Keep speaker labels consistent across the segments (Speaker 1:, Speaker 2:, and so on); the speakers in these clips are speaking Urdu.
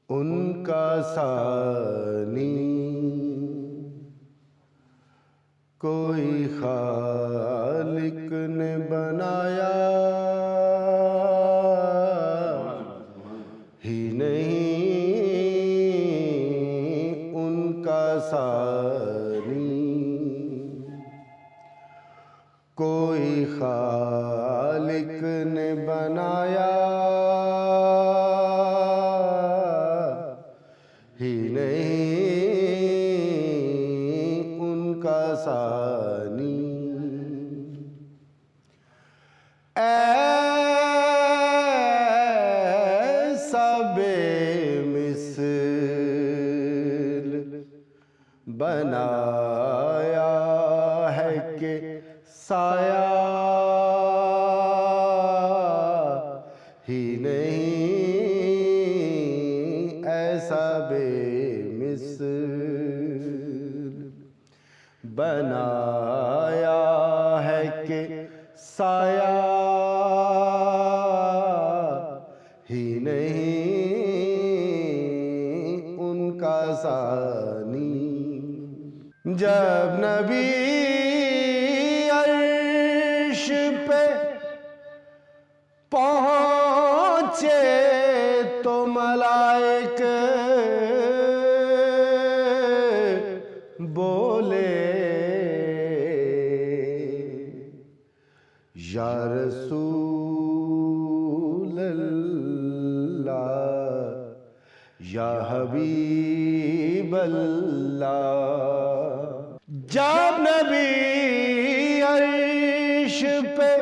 Speaker 1: ان کا ثانی کوئی خالق نے بنایا ہی نہیں، ان کا ثانی کوئی خالق نے بنایا ہی نہیں، ان کا ثانی ایسا بے مثل بنایا ہے کہ سایہ ہی نہیں، ایسا بے مثل بنایا ہے کہ سایہ ہی نہیں، ان کا ثانی جب نبی عرش پہ پہنچے تو ملائک بولے یا رسول اللہ یا حبیب اللہ۔ جب نبی عرش پہ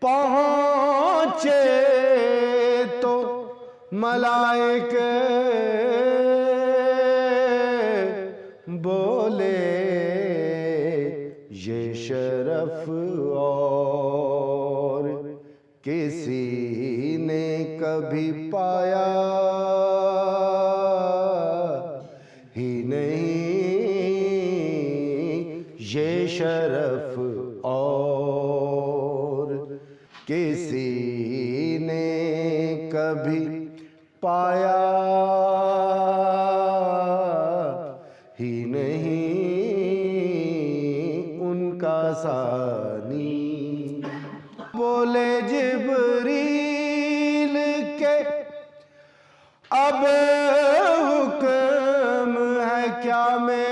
Speaker 1: پہنچے تو ملائک بولے یہ شرف اور کسی نے کبھی پایا ہی نہیں، یہ شرف اور کسی نے کبھی پایا ہی نہیں، ان کا ثانی بولے جبریل کے اب حکم ہے کیا میرے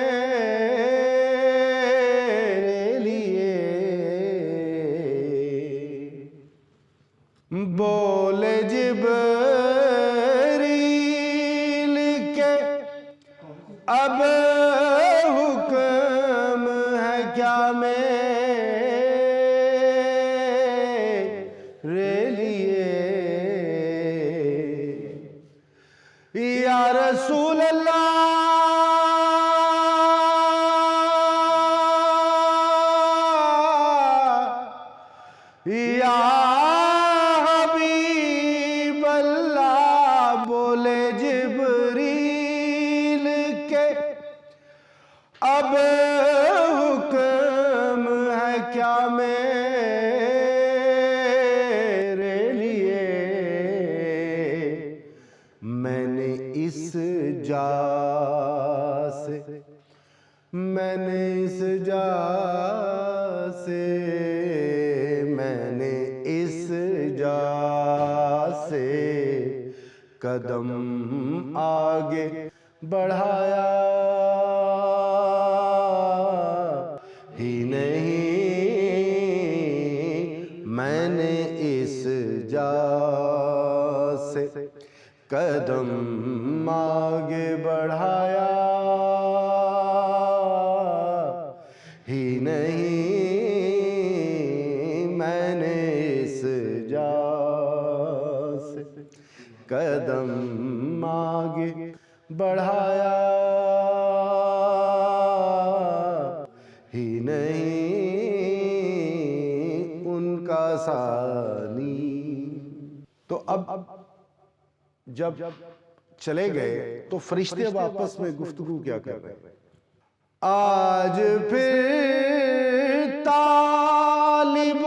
Speaker 1: لیے، بولے جبریل کے اب حکم ہے کیا میرے لیے، یا رسول اللہ یا حبیب اللہ، بولے جبریل کے اب حکم ہے کیا میرے لیے، میں نے اس جا سے میں نے اس جا سے قدم آگے بڑھایا ہی نہیں، میں نے اس جا سے قدم آگے بڑھایا ہی نہیں، میں نے اس جا سے قدم آگے بڑھایا ہی نہیں، ان کا ثانی۔ تو اب جب چلے گئے تو فرشتے اب آپس میں گفتگو کیا کر رہے ہیں؟ آج پھر طالب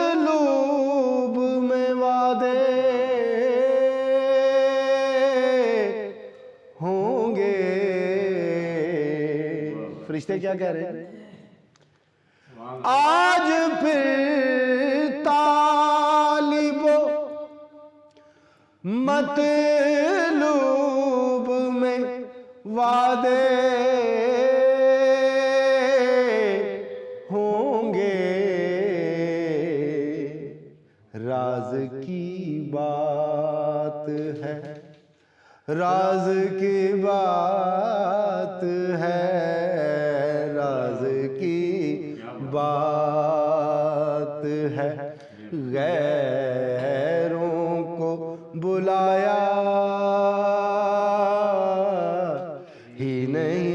Speaker 1: مطلوب میں وعدے فرشتے کیا کہہ رہے ہیں؟ آج پھر طالب و مطلوب میں وعدے ہوں گے، راز کی بات ہے، راز کی بات ہے، راز کی بات ہے، غیروں کو بلایا ہی نہیں،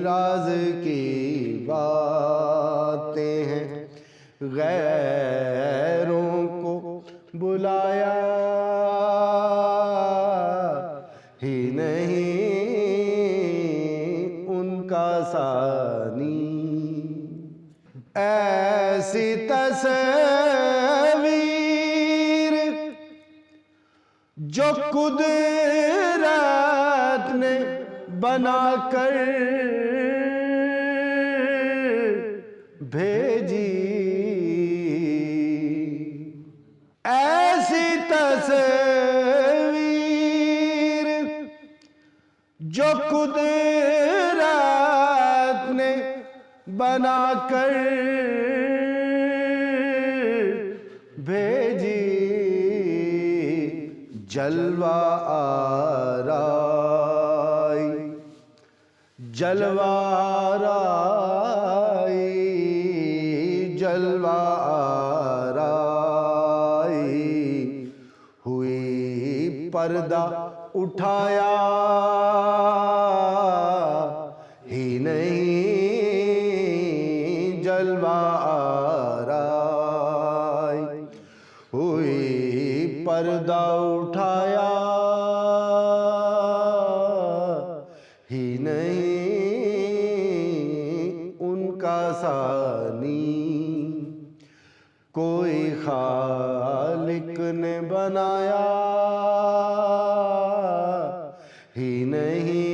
Speaker 1: راز کی باتیں ہیں، غیروں کو بلایا ہی نہیں، ان کا ثانی ایسی تصویر جو قدرت نے بنا کر بھیجی، ایسی تصویر جو قدرت نے بنا کر بھیجی، جلوہ آرائی، جلوہ آرائی، جلوہ آرائی ہوئی، پردہ اٹھایا ہی نہیں، جلوہ آرائی ہوئی، پردہ اٹھایا ہی نہیں، ان کا ثانی کوئی خالق نے بنایا ہی نہیں،